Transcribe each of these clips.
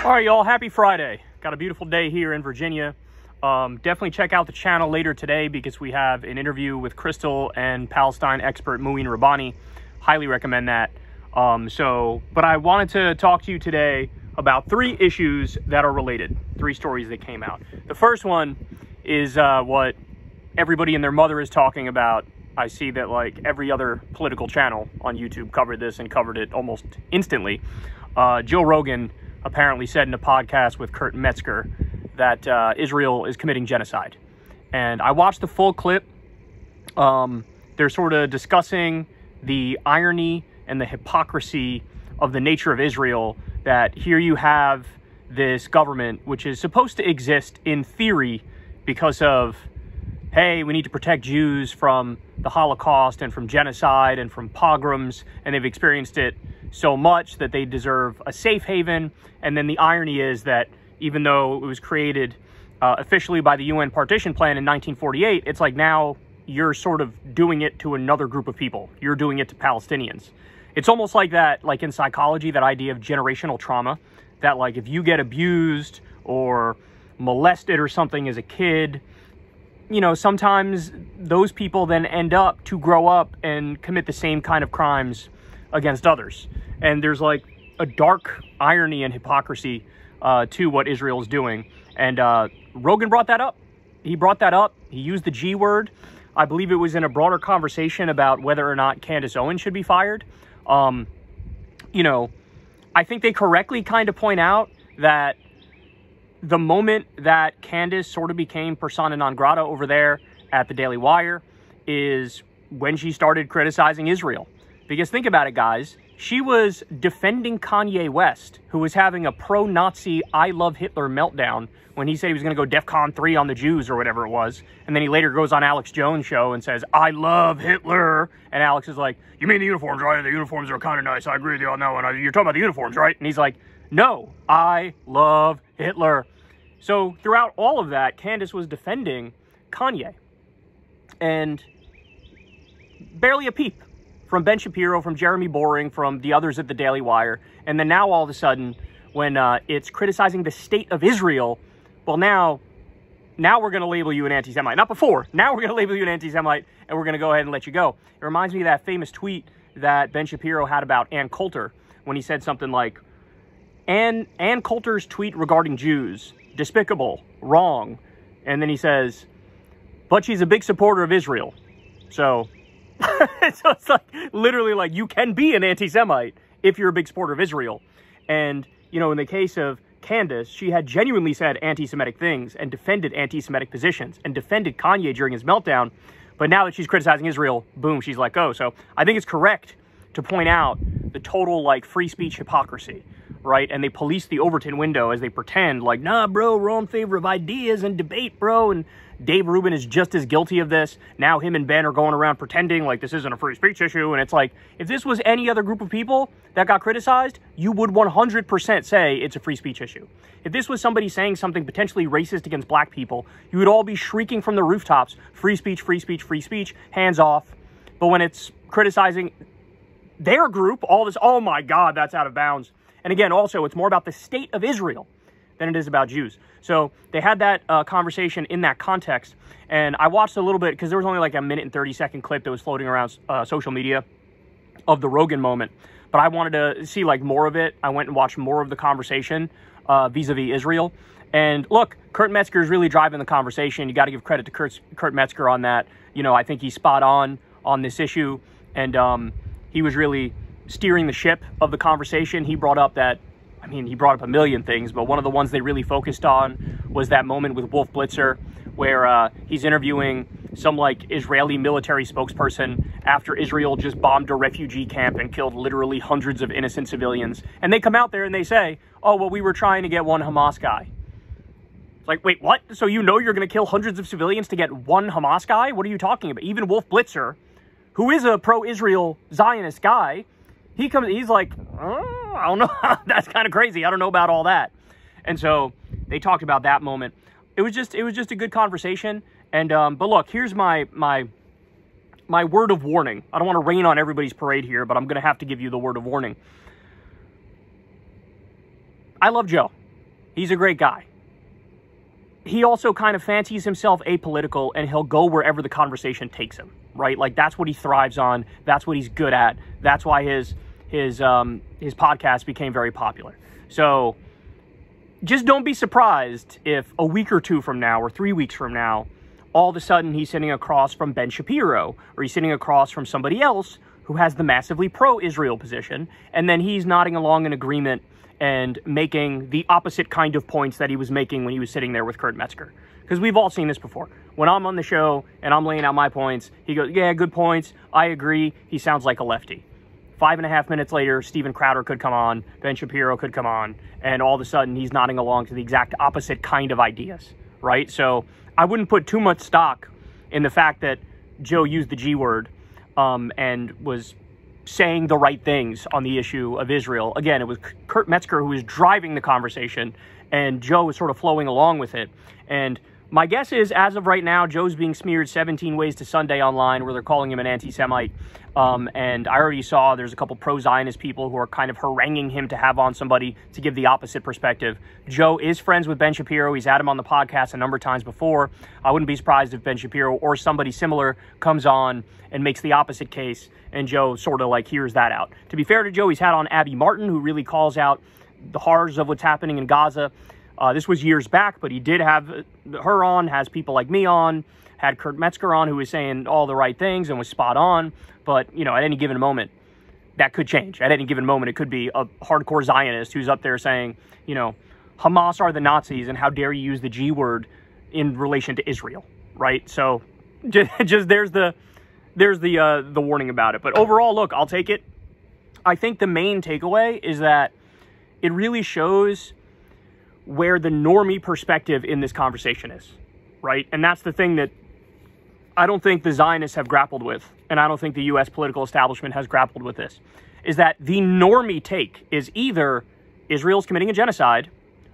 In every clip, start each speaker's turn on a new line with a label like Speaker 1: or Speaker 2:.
Speaker 1: All right, y'all, happy Friday. Got a beautiful day here in Virginia. Definitely check out the channel later today because we have an interview with Crystal and Palestine expert Muin Rabbani. Highly recommend that. But I wanted to talk to you today about 3 issues that are related, 3 stories that came out. The first one is what everybody and their mother is talking about. I see that like every other political channel on YouTube covered this and covered it almost instantly. Joe Rogan apparently said in a podcast with Kurt Metzger that Israel is committing genocide. And I watched the full clip. They're sort of discussing the irony and the hypocrisy of the nature of Israel, that here you have this government which is supposed to exist in theory because of, hey, we need to protect Jews from the Holocaust and from genocide and from pogroms, and they've experienced it so much that they deserve a safe haven. And then the irony is that even though it was created officially by the UN partition plan in 1948, it's like now you're sort of doing it to another group of people. You're doing it to Palestinians. It's almost like that, like in psychology, that idea of generational trauma, that like if you get abused or molested or something as a kid, you know, sometimes those people then end up to grow up and commit the same kind of crimes against others. And there's like a dark irony and hypocrisy to what Israel is doing. And Rogan brought that up. He brought that up. He used the G word. I believe it was in a broader conversation about whether or not Candace Owens should be fired. You know, I think they correctly kind of point out that the moment that Candace sort of became persona non grata over there at the Daily Wire is when she started criticizing Israel. Because think about it, guys. She was defending Kanye West, who was having a pro-Nazi I love Hitler meltdown when he said he was going to go DEFCON 3 on the Jews or whatever it was. And then he later goes on Alex Jones' show and says, I love Hitler. And Alex is like, you mean the uniforms, right? The uniforms are kind of nice. I agree with you on that one. You're talking about the uniforms, right? And he's like, no, I love Hitler. So throughout all of that, Candace was defending Kanye. And barely a peep from Ben Shapiro, from Jeremy Boring, from the others at the Daily Wire. And then now all of a sudden, when it's criticizing the state of Israel, well, now we're going to label you an anti-Semite. Not before. Now we're going to label you an anti-Semite, and we're going to go ahead and let you go. It reminds me of that famous tweet that Ben Shapiro had about Ann Coulter, when he said something like, Ann Coulter's tweet regarding Jews, despicable, wrong. And then he says, but she's a big supporter of Israel. So it's like literally like you can be an anti-Semite if you're a big supporter of Israel. And, you know, in the case of Candace, she had genuinely said anti-Semitic things and defended anti-Semitic positions and defended Kanye during his meltdown. But now that she's criticizing Israel, boom, she's let go. So I think it's correct to point out the total like free speech hypocrisy, right? And they police the Overton window as they pretend like, nah, bro, we're all in favor of ideas and debate, bro. And Dave Rubin is just as guilty of this. Now him and Ben are going around pretending like this isn't a free speech issue. And it's like, if this was any other group of people that got criticized, you would 100% say it's a free speech issue. If this was somebody saying something potentially racist against black people, you would all be shrieking from the rooftops, free speech, free speech, free speech, hands off. But when it's criticizing their group, all this, oh my God, that's out of bounds. And again, also, it's more about the state of Israel than it is about Jews. So they had that conversation in that context. And I watched a little bit because there was only like a 1 and 30-second clip that was floating around social media of the Rogan moment. But I wanted to see like more of it. I went and watched more of the conversation vis-a-vis Israel. And look, Kurt Metzger is really driving the conversation. You got to give credit to Kurt Metzger on that. You know, I think he's spot on this issue. And he was really steering the ship of the conversation. He brought up that, I mean, he brought up a million things, but one of the ones they really focused on was that moment with Wolf Blitzer where he's interviewing some like Israeli military spokesperson after Israel just bombed a refugee camp and killed literally hundreds of innocent civilians. And they come out there and they say, oh, well, we were trying to get one Hamas guy. It's like, wait, what? So you know you're going to kill hundreds of civilians to get one Hamas guy? What are you talking about? Even Wolf Blitzer, who is a pro-Israel Zionist guy, he's like, oh, I don't know. That's kind of crazy. I don't know about all that. And so they talked about that moment. It was just a good conversation. And but look, here's my word of warning. I don't want to rain on everybody's parade here, but I'm going to have to give you the word of warning. I love Joe. He's a great guy. He also kind of fancies himself apolitical, and he'll go wherever the conversation takes him, right? Like, that's what he thrives on. That's what he's good at. That's why his podcast became very popular. So just don't be surprised if a week or two from now or 3 weeks from now, all of a sudden he's sitting across from Ben Shapiro, or he's sitting across from somebody else who has the massively pro-Israel position, and then he's nodding along in agreement and making the opposite kind of points that he was making when he was sitting there with Kurt Metzger. Because we've all seen this before. When I'm on the show and I'm laying out my points, he goes, yeah, good points, I agree. He sounds like a lefty. 5.5 minutes later, Steven Crowder could come on, Ben Shapiro could come on, and all of a sudden he's nodding along to the exact opposite kind of ideas, right? So I wouldn't put too much stock in the fact that Joe used the G word and was saying the right things on the issue of Israel. Again, it was Kurt Metzger who was driving the conversation, and Joe was sort of flowing along with it. And my guess is, as of right now, Joe's being smeared 17 ways to Sunday online, where they're calling him an anti-Semite. And I already saw there's a couple pro-Zionist people who are kind of haranguing him to have on somebody to give the opposite perspective. Joe is friends with Ben Shapiro. He's had him on the podcast a number of times before. I wouldn't be surprised if Ben Shapiro or somebody similar comes on and makes the opposite case, and Joe sort of like hears that out. To be fair to Joe, he's had on Abby Martin, who really calls out the horrors of what's happening in Gaza. This was years back, but he did have her on, has people like me on, had Kurt Metzger on, who was saying all the right things and was spot on. But, you know, at any given moment, that could change. At any given moment, it could be a hardcore Zionist who's up there saying, you know, Hamas are the Nazis, and how dare you use the G word in relation to Israel, right? So just there's the warning about it. But overall, look, I'll take it. I think the main takeaway is that it really shows where the normie perspective in this conversation is, right? And that's the thing that I don't think the Zionists have grappled with, and I don't think the U.S. political establishment has grappled with this, is that the normie take is either Israel's committing a genocide,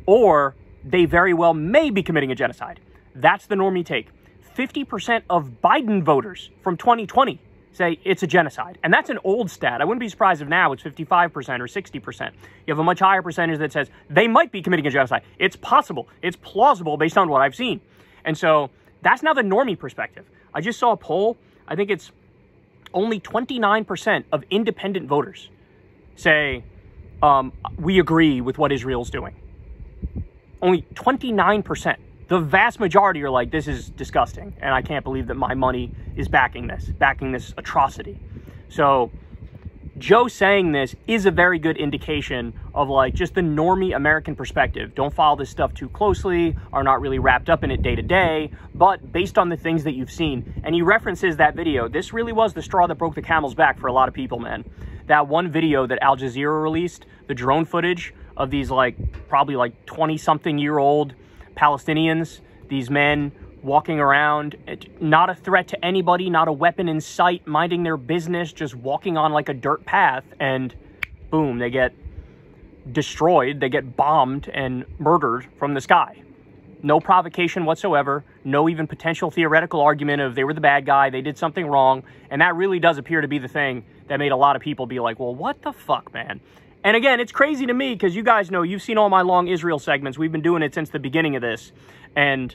Speaker 1: or they very well may be committing a genocide. That's the normie take. 50% of Biden voters from 2020 say it's a genocide. And that's an old stat. I wouldn't be surprised if now it's 55% or 60%. You have a much higher percentage that says they might be committing a genocide. It's possible. It's plausible based on what I've seen. And so that's now the normie perspective. I just saw a poll. I think it's only 29% of independent voters say we agree with what Israel's doing. Only 29%. The vast majority are like, this is disgusting, and I can't believe that my money is backing this atrocity. So Joe saying this is a very good indication of like just the normie American perspective. Don't follow this stuff too closely, are not really wrapped up in it day to day, but based on the things that you've seen. And he references that video. This really was the straw that broke the camel's back for a lot of people, man. That one video that Al Jazeera released, the drone footage of these probably 20-something-year-old Palestinians, these men walking around, not a threat to anybody, not a weapon in sight, minding their business, just walking on like a dirt path, and boom, they get destroyed, they get bombed and murdered from the sky. No provocation whatsoever, no even potential theoretical argument of they were the bad guy, they did something wrong, and that really does appear to be the thing that made a lot of people be like, well, what the fuck, man? And again, it's crazy to me because you guys know, you've seen all my long Israel segments. We've been doing it since the beginning of this. And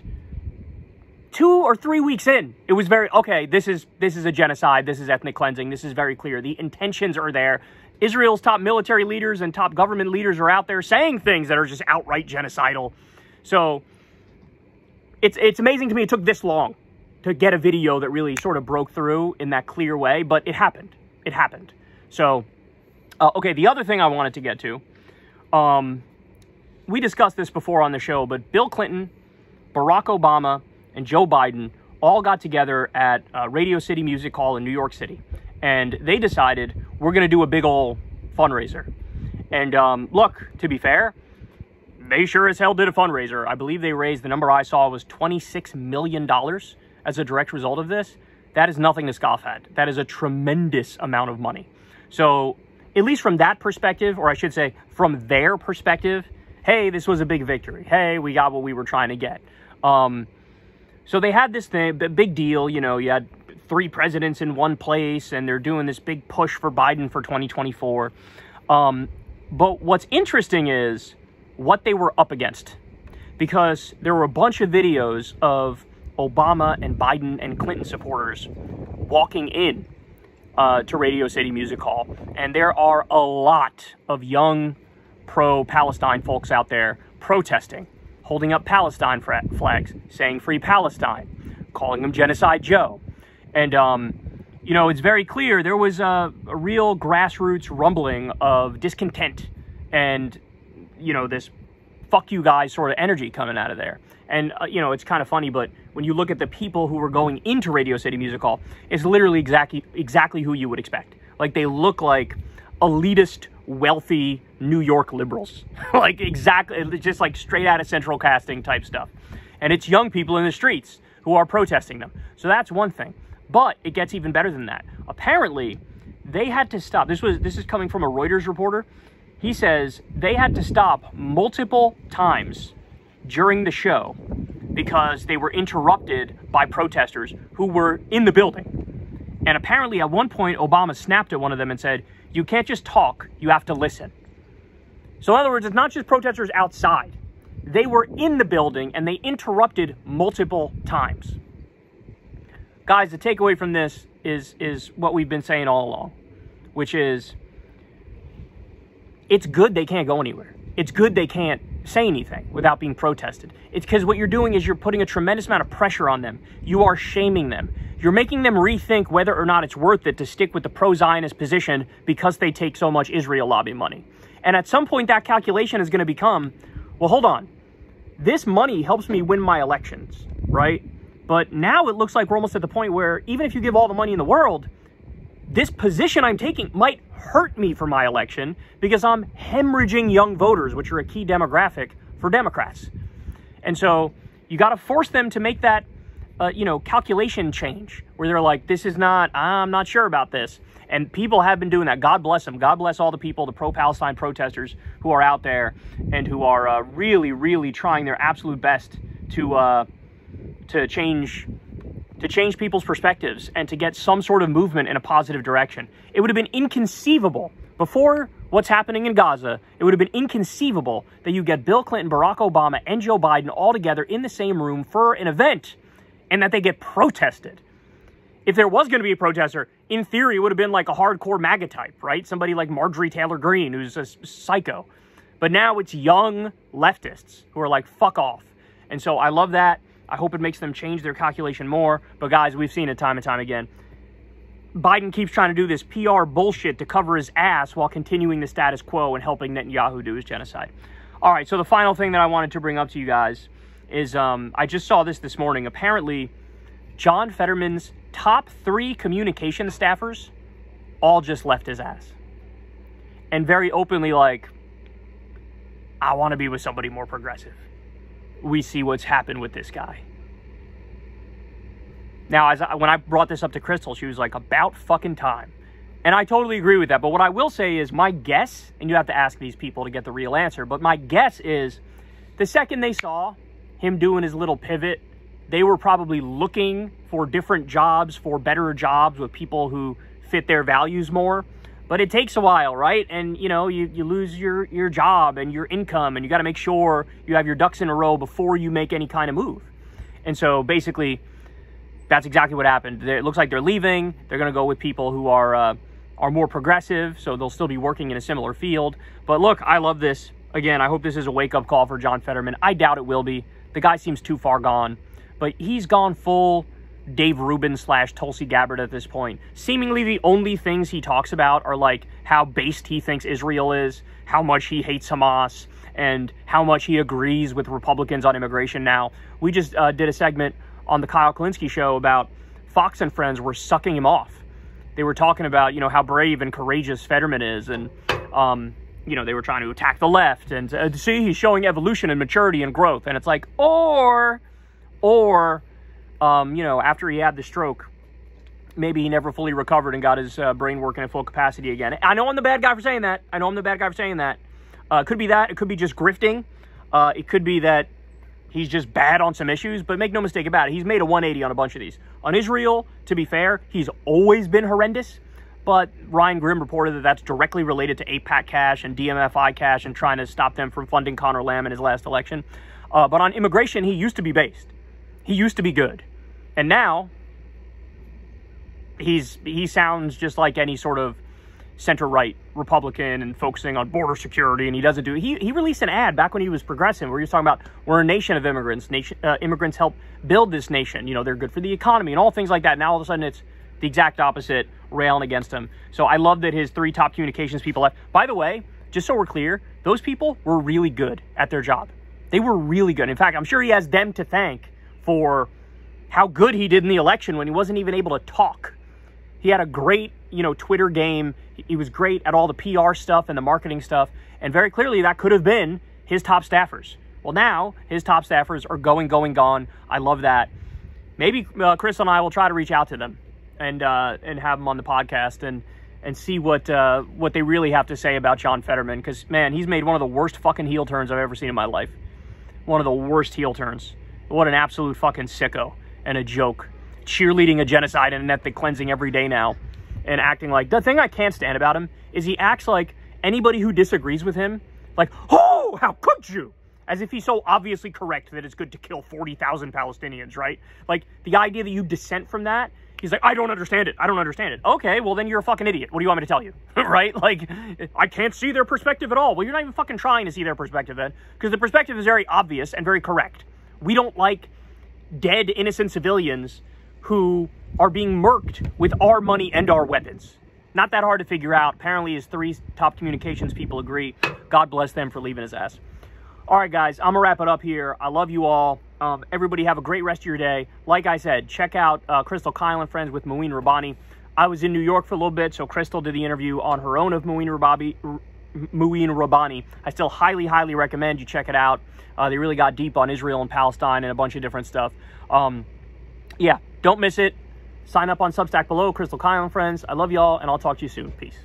Speaker 1: 2 or 3 weeks in, it was very, okay, this is a genocide. This is ethnic cleansing. This is very clear. The intentions are there. Israel's top military leaders and top government leaders are out there saying things that are just outright genocidal. So it's amazing to me it took this long to get a video that really sort of broke through in that clear way, but it happened. It happened. So... okay, the other thing I wanted to get to, we discussed this before on the show, but Bill Clinton, Barack Obama, and Joe Biden all got together at Radio City Music Hall in New York City, and they decided we're going to do a big ol' fundraiser. And look, to be fair, they sure as hell did a fundraiser. I believe they raised, the number I saw was $26 million as a direct result of this. That is nothing to scoff at. That is a tremendous amount of money. So at least from that perspective, or I should say from their perspective, hey, this was a big victory. Hey, we got what we were trying to get. So they had this thing, big deal, you know, you had 3 presidents in one place, and they're doing this big push for Biden for 2024. But what's interesting is what they were up against, because there were a bunch of videos of Obama and Biden and Clinton supporters walking in to Radio City Music Hall. And there are a lot of young pro-Palestine folks out there protesting, holding up Palestine flags, saying Free Palestine, calling them Genocide Joe. And, you know, it's very clear there was a real grassroots rumbling of discontent and, you know, this fuck you guys sort of energy coming out of there. And, you know, it's kind of funny, but when you look at the people who were going into Radio City Music Hall, it's literally exactly who you would expect. Like, they look like elitist, wealthy New York liberals. Like, exactly, just like straight out of central casting type stuff. And it's young people in the streets who are protesting them. So that's one thing. But it gets even better than that. Apparently, they had to stop. This is coming from a Reuters reporter. He says they had to stop multiple times during the show because they were interrupted by protesters who were in the building. And apparently at one point, Obama snapped at one of them and said, "You can't just talk, you have to listen." So in other words, it's not just protesters outside. They were in the building and they interrupted multiple times. Guys, the takeaway from this is what we've been saying all along, which is it's good they can't go anywhere. It's good they can't say anything without being protested. It's because what you're doing is you're putting a tremendous amount of pressure on them. You are shaming them. You're making them rethink whether or not it's worth it to stick with the pro-Zionist position because they take so much Israel lobby money. And at some point, that calculation is going to become, well, hold on. This money helps me win my elections, right? But now it looks like we're almost at the point where even if you give all the money in the world, this position I'm taking might hurt me for my election because I'm hemorrhaging young voters, which are a key demographic for Democrats. And so you got to force them to make that, you know, calculation change where they're like, this is not, I'm not sure about this. And people have been doing that. God bless them. God bless all the people, the pro-Palestine protesters who are out there and who are really, really trying their absolute best to change people's perspectives and to get some sort of movement in a positive direction. It would have been inconceivable before what's happening in Gaza. It would have been inconceivable that you get Bill Clinton, Barack Obama, and Joe Biden all together in the same room for an event and that they get protested. If there was going to be a protester, in theory, it would have been like a hardcore MAGA type, right? Somebody like Marjorie Taylor Greene, who's a psycho. But now it's young leftists who are like, fuck off. And so I love that. I hope it makes them change their calculation more. But guys, we've seen it time and time again. Biden keeps trying to do this PR bullshit to cover his ass while continuing the status quo and helping Netanyahu do his genocide. All right, so the final thing that I wanted to bring up to you guys is I just saw this morning. Apparently, John Fetterman's top 3 communication staffers all just left his ass. And very openly like, I want to be with somebody more progressive. We see what's happened with this guy. Now, when I brought this up to Crystal, she was like, about fucking time. And I totally agree with that. But what I will say is my guess, and you have to ask these people to get the real answer, but my guess is the second they saw him doing his little pivot, they were probably looking for different jobs, for better jobs with people who fit their values more. But it takes a while, right? And, you know, you lose your job and your income, and you got to make sure you have your ducks in a row before you make any kind of move. And so basically, that's exactly what happened. It looks like they're leaving. They're going to go with people who are more progressive, so they'll still be working in a similar field. But look, I love this. Again, I hope this is a wake-up call for John Fetterman. I doubt it will be. The guy seems too far gone. But he's gone full Dave Rubin / Tulsi Gabbard at this point. Seemingly the only things he talks about are like how based he thinks Israel is, how much he hates Hamas, and how much he agrees with Republicans on immigration now. We just did a segment on the Kyle Kulinski show about Fox and Friends were sucking him off. They were talking about, you know, how brave and courageous Fetterman is, and, you know, they were trying to attack the left, and see, he's showing evolution and maturity and growth. And it's like, or, you know, after he had the stroke, maybe he never fully recovered and got his brain working at full capacity again. I know I'm the bad guy for saying that. It could be that. It could be just grifting. It could be that he's just bad on some issues. But make no mistake about it, he's made a 180 on a bunch of these. On Israel, to be fair, he's always been horrendous. but Ryan Grimm reported that that's directly related to APAC cash and DMFI cash and trying to stop them from funding Conor Lamb in his last election. But on immigration, he used to be based. He used to be good. And now, he sounds just like any sort of center-right Republican and focusing on border security, and he doesn't do it. He released an ad back when he was progressive where he was talking about we're a nation of immigrants. Immigrants help build this nation. You know, they're good for the economy and all things like that. Now all of a sudden it's the exact opposite, railing against him. So I love that his 3 top communications people left. By the way, just so we're clear, those people were really good at their job. They were really good. In fact, I'm sure he has them to thank for how good he did in the election when he wasn't even able to talk. He had a great, Twitter game. He was great at all the PR stuff and the marketing stuff. And very clearly that could have been his top staffers. Well, now his top staffers are gone. I love that. Maybe Chris and I will try to reach out to them and have them on the podcast and see what they really have to say about John Fetterman. Because, man, he's made one of the worst fucking heel turns I've ever seen in my life. One of the worst heel turns. What an absolute fucking sicko and a joke. Cheerleading a genocide and an ethnic cleansing every day now. And acting like... The thing I can't stand about him is he acts like anybody who disagrees with him, like, oh, how could you? As if he's so obviously correct that it's good to kill 40,000 Palestinians, right? Like, the idea that you dissent from that, he's like, I don't understand it. I don't understand it. Okay, well, then you're a fucking idiot. What do you want me to tell you? Right? Like, I can't see their perspective at all. Well, you're not even fucking trying to see their perspective then, because the perspective is very obvious and very correct. We don't like dead, innocent civilians who are being murked with our money and our weapons. Not that hard to figure out. Apparently his 3 top communications people agree. God bless them for leaving his ass. All right, guys, I'm going to wrap it up here. I love you all. Everybody have a great rest of your day. Like I said, check out Crystal Kyle and Friends with Mouin Rabbani. I was in New York for a little bit, so Crystal did the interview on her own of Mouin Rabbani. I still highly, highly recommend you check it out. They really got deep on Israel and Palestine and a bunch of different stuff. Yeah, don't miss it. Sign up on Substack below, Crystal Kyle and Friends. I love y'all, and I'll talk to you soon. Peace.